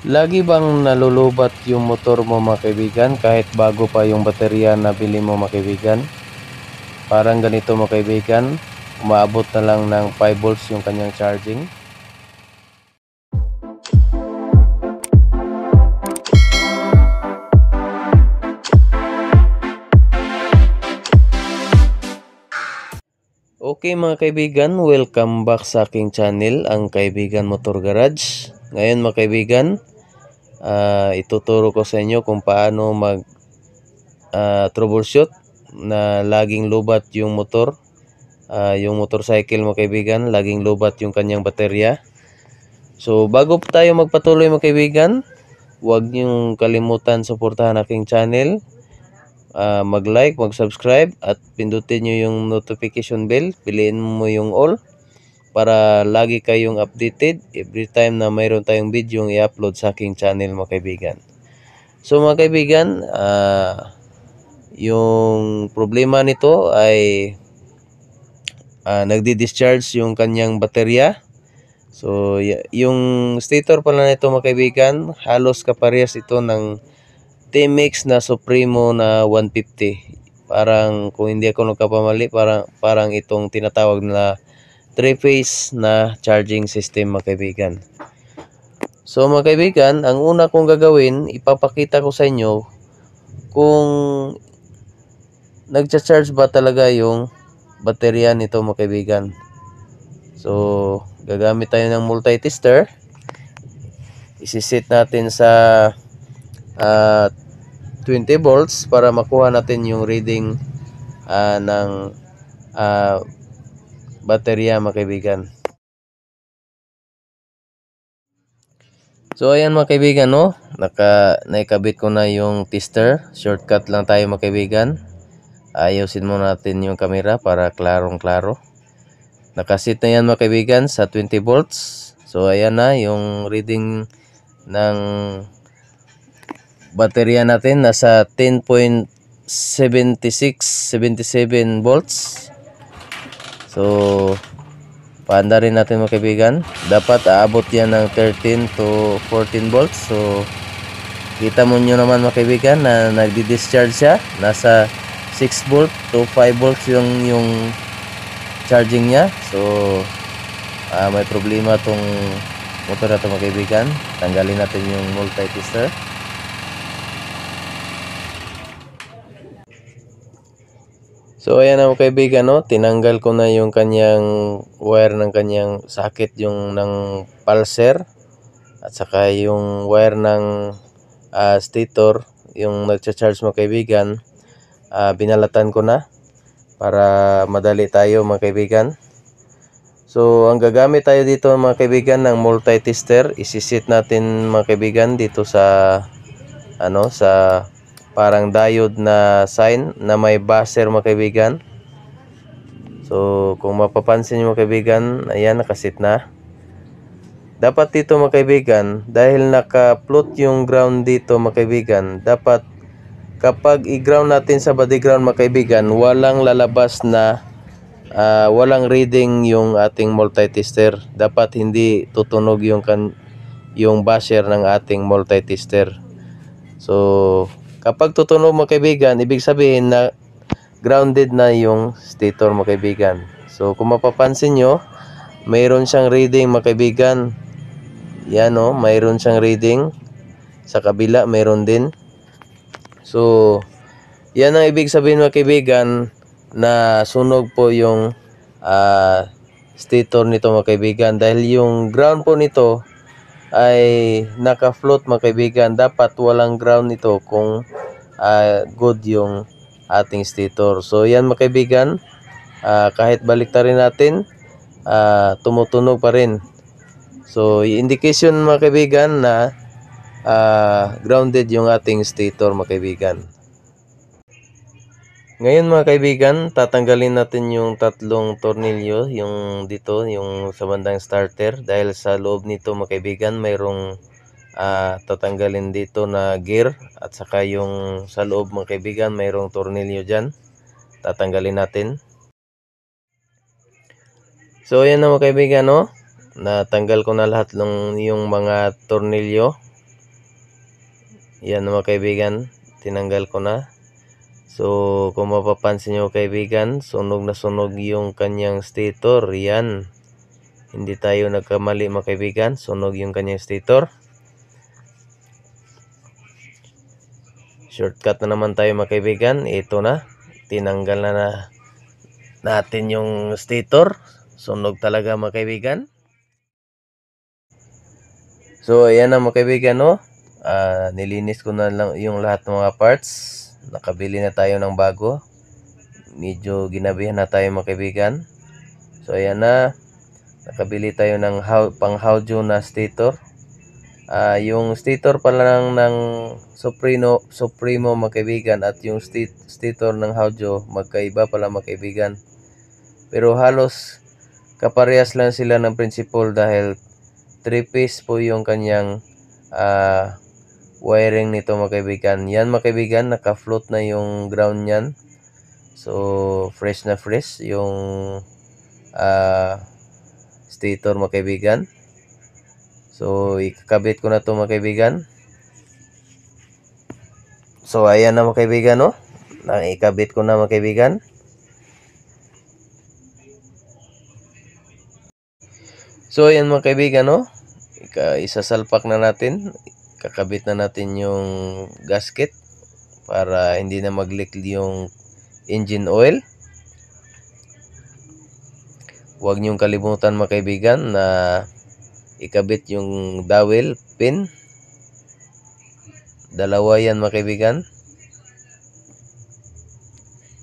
Lagi bang nalulubat yung motor mo mga kaibigan kahit bago pa yung baterya na bili mo mga kaibigan? Parang ganito mga kaibigan, umaabot na lang ng 5 volts yung kanyang charging. Okay mga kaibigan, welcome back sa aking channel, ang Kaibigan Motor Garage. Ngayon mga kaibigan, ituturo ko sa inyo kung paano mag troubleshoot na laging lubat yung motor. Yung motorcycle mga kaibigan, laging lubat yung kanyang baterya. So bago pa tayo magpatuloy mga kaibigan, huwag niyong kalimutan suportahan aking channel. Mag-like, mag-subscribe at pindutin nyo yung notification bell. Piliin mo yung all para lagi kayong updated every time na mayroon tayong video yung i-upload sa aking channel mga kaibigan. So mga kaibigan, yung problema nito ay nagdi-discharge yung kanyang baterya. So yung stator pala nito mga kaibigan, halos kaparehas ito ng T-Max na Supremo na 150. Parang kung hindi ako nagkakamali, parang itong tinatawag na 3-phase na charging system mga kaibigan. So mga kaibigan, ang una kong gagawin, ipapakita ko sa inyo kung nagcha-charge ba talaga yung baterya nito mga kaibigan. So gagamit tayo ng multi-tester. Isisit natin sa 20 volts para makuha natin yung reading ng baterya mga kaibigan. So ayan mga kaibigan, no, naikabit ko na yung tester. Shortcut lang tayo mga kaibigan. Ayusin muna natin yung camera para klarong klaro. Nakasit na yan mga kaibigan sa 20 volts. So ayan na yung reading ng baterya natin, nasa 10.77 volts. So paanda rin natin mga kaibigan, dapat aabot yan ng 13 to 14 volts. So kita mo nyo naman mga kaibigan na nagdi-discharge siya, nasa 6 volt to 5 volts yung charging niya. So may problema tong motor na ito mga kaibigan. Tanggalin natin yung multi-tester. So ayan na mga kaibigan, no, tinanggal ko na yung kanyang wire ng kanyang socket, yung ng pulser, at saka yung wire ng stator, yung nagcha-charge mga kaibigan. Binalatan ko na para madali tayo mga kaibigan. So ang gagamit tayo dito mga kaibigan ng multi-tester. Isisit natin mga kaibigan dito sa sa parang diode na sign na may buzzer mga kaibigan. So kung mapapansin nyo mga kaibigan, ayan, nakasit na. Dapat dito mga kaibigan, dahil naka-float yung ground dito mga kaibigan, dapat kapag i-ground natin sa body ground mga kaibigan, walang lalabas na walang reading yung ating multi-tester. Dapat hindi tutunog yung buzzer ng ating multi-tester. So kapag tutunog mga kaibigan, ibig sabihin na grounded na yung stator mga kaibigan. So kung mapapansin nyo, mayroon siyang reading mga kaibigan. Yan, o, mayroon siyang reading. Sa kabila mayroon din. So yan ang ibig sabihin mga kaibigan na sunog po yung stator nito mga kaibigan. Dahil yung ground po nito ay naka-float mga kaibigan. Dapat walang ground nito kung good yung ating stator. So yan mga kaibigan, kahit baliktarin natin, tumutunog pa rin. So indication mga kaibigan na grounded yung ating stator mga kaibigan. Ngayon mga kaibigan, tatanggalin natin yung tatlong tornilyo, yung dito, yung sa bandang starter, dahil sa loob nito mga kaibigan mayroong tatanggalin dito na gear, at saka yung sa loob mga kaibigan mayroong tornilyo dyan, tatanggalin natin. So ayan na mga kaibigan, no, natanggal ko na lahat ng yung mga tornilyo. Yan mga kaibigan, tinanggal ko na. So kung mapapansin nyo kaibigan, sunog na sunog yung kanyang stator. Yan, hindi tayo nagkamali mga kaibigan, sunog yung kanyang stator. Shortcut na naman tayo mga kaibigan. Ito na, tinanggal na natin yung stator. Sunog talaga mga kaibigan. So ayan na mga kaibigan, no? Nilinis ko na lang yung lahat ng mga parts. Nakabili na tayo ng bago. Medyo ginabihan na tayo mga kaibigan. So ayan na, nakabili tayo ng pang audio na stator. Yung stator pala ng Supremo mga kaibigan at yung stator ng audio magkaiba pala mga kaibigan. Pero halos kaparehas lang sila ng principle dahil 3-piece po yung kanyang wiring nito mga kaibigan. Yan mga kaibigan, naka-float na yung ground niyan. So fresh na fresh yung stator mga kaibigan. So ikakabit ko na to mga kaibigan. So ayan na mga kaibigan, no? Ikabit ko na mga kaibigan. So ayan mga kaibigan, no? Isasalpak na natin. Kakabit na natin yung gasket para hindi na mag-leak yung engine oil. Huwag niyong kalimutan mga kaibigan na ikabit yung dowel pin. Dalawa yan mga kaibigan.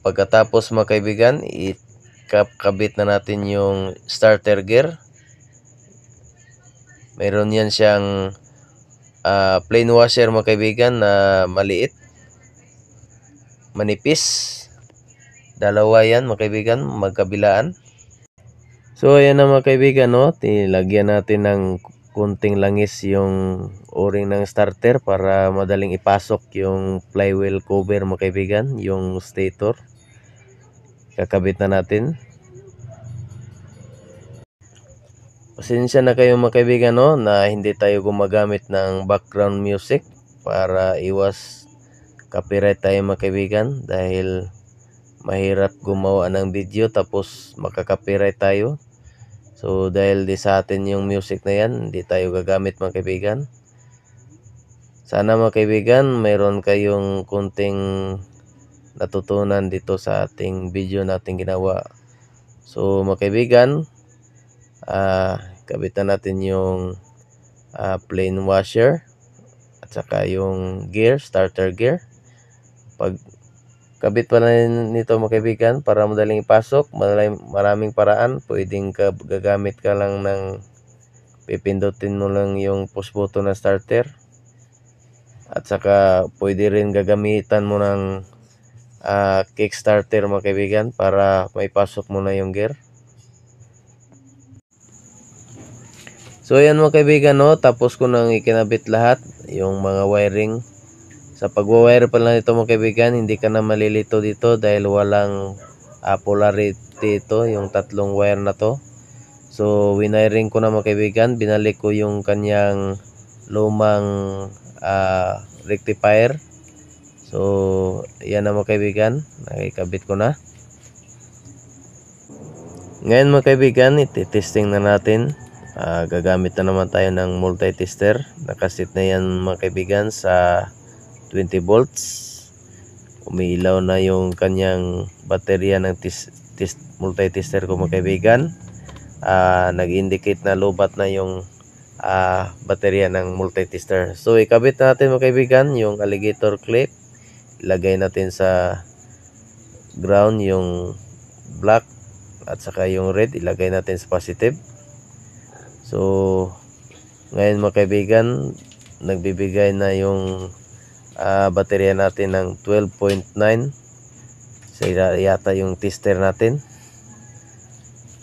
Pagkatapos mga kaibigan, ikabit na natin yung starter gear. Meron yan siyang plain washer mga kaibigan na maliit, manipis. Dalawa yan mga kaibigan, magkabilaan. So ayan na mga kaibigan, no? Nilagyan natin ng kunting langis yung o-ring ng starter para madaling ipasok yung flywheel cover mga kaibigan, yung stator. Kakabit na natin. Pasensya na kayo mga kaibigan, no, na hindi tayo gumagamit ng background music para iwas copyright tayo mga kaibigan dahil mahirap gumawa ng video tapos makaka-copyright tayo. So dahil di sa atin yung music na yan, hindi tayo gagamit mga kaibigan. Sana mga kaibigan, mayroon kayong kunting natutunan dito sa ating video natin ginawa. So mga kaibigan, kabitan natin yung plain washer at saka yung gear, starter gear. Pag kabit pa na nito mga kaibigan para madaling ipasok, maraming paraan. Pwedeng gagamit ka lang ng pipindutin mo lang yung push button na starter. At saka pwede rin gagamitan mo ng kickstarter mga kaibigan para maipasok mo na yung gear. So ayan mga kaibigan, no, tapos ko nang ikinabit lahat yung mga wiring. Sa pagwa-wire pa lang ito mga kaibigan, hindi ka na malilito dito dahil walang polarity ito, yung tatlong wire na to. So winiring ko na mga kaibigan, binalik ko yung kanyang lumang rectifier. So ayan na mga kaibigan, nakikabit ko na. Ngayon mga kaibigan, iti-testing na natin. Gagamit na naman tayo ng multi-tester. Nakasit na yan mga kaibigan sa 20 volts. Umiilaw na yung kanyang baterya ng multi-tester ko mga kaibigan. Nag-indicate na lobat na yung baterya ng multi-tester. So ikabit natin mga kaibigan yung alligator clip. Ilagay natin sa ground yung black at saka yung red ilagay natin sa positive. So ngayon mga kaibigan, nagbibigay na yung baterya natin ng 12.9. So yata yung tester natin.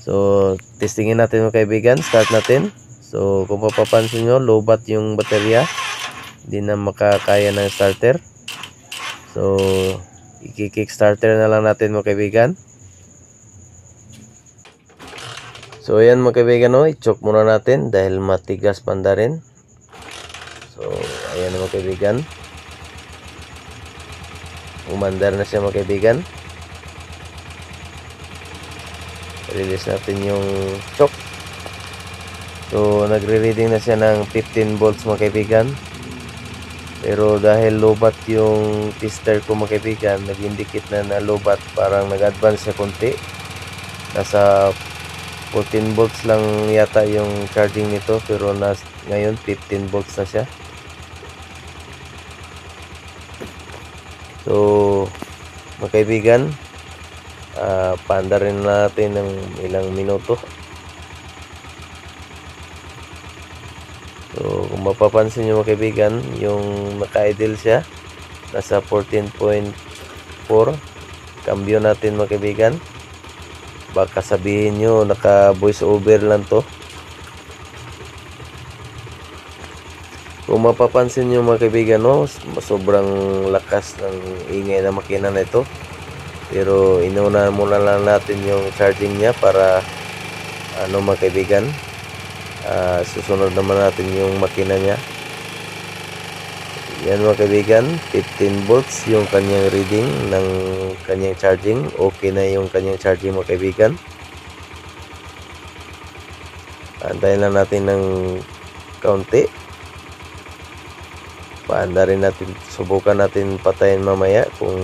So testingin natin mga kaibigan, start natin. So kung mapapansin nyo, lobat yung baterya, hindi na makakaya ng starter. So i-kickstarter na lang natin mga kaibigan. So ayan mga kaibigan, no, i-choke muna natin dahil matigas banda rin. So ayan mga kaibigan. umandar na siya mga kaibigan. Release natin yung choke. So nagre-reading na siya ng 15 volts mga kaibigan. Pero dahil lobat yung tester ko mga kaibigan, nag-indicate na lobat, parang nag-advance siya konti. Nasa 14 volts lang yata yung charging nito, pero ngayon 15 volts na siya. So mga kaibigan, paanda rin natin ng ilang minuto. So kung mapapansin nyo mga kaibigan, yung naka-idle siya, nasa 14.4. Cambio natin mga kaibigan. Baka sabihin nyo naka voice over lang to. Kung mapapansin nyo mga kaibigan, no, sobrang lakas ng ingay na makina na ito. Pero inuna muna lang natin yung charging niya para mga kaibigan, susunod naman natin yung makina niya. Yan mga kaibigan, 15 volts yung kanyang reading ng kanyang charging. Okay na yung kanyang charging mga kaibigan. Antayin lang natin ng kaunti. Paanda rin natin, subukan natin patayin mamaya kung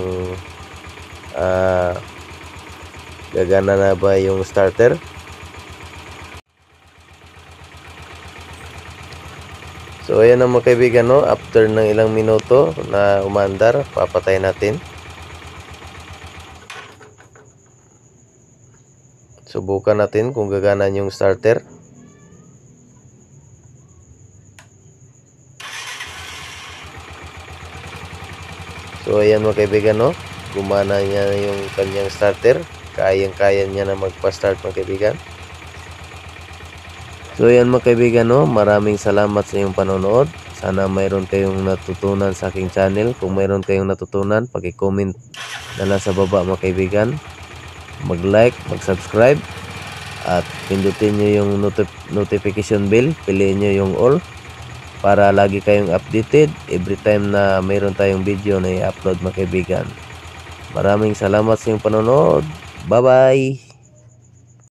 gagana na ba yung starter. So ayan na mga kaibigan, no, after ng ilang minuto na umandar, papatay natin. Subukan natin kung gagana yung starter. So ayan mga kaibigan, no, gumana niya yung kanyang starter. Kayang-kaya niya na magpa-start mga kaibigan. So ayan mga kaibigan, no, maraming salamat sa iyong panonood. Sana mayroon kayong natutunan sa aking channel. Kung mayroon kayong natutunan, paki-comment na lang sa baba mga kaibigan. Mag-like, mag-subscribe, at pindutin nyo yung notification bell. Piliin nyo yung all para lagi kayong updated every time na mayroon tayong video na i-upload mga kaibigan. Maraming salamat sa iyong panonood. Bye bye!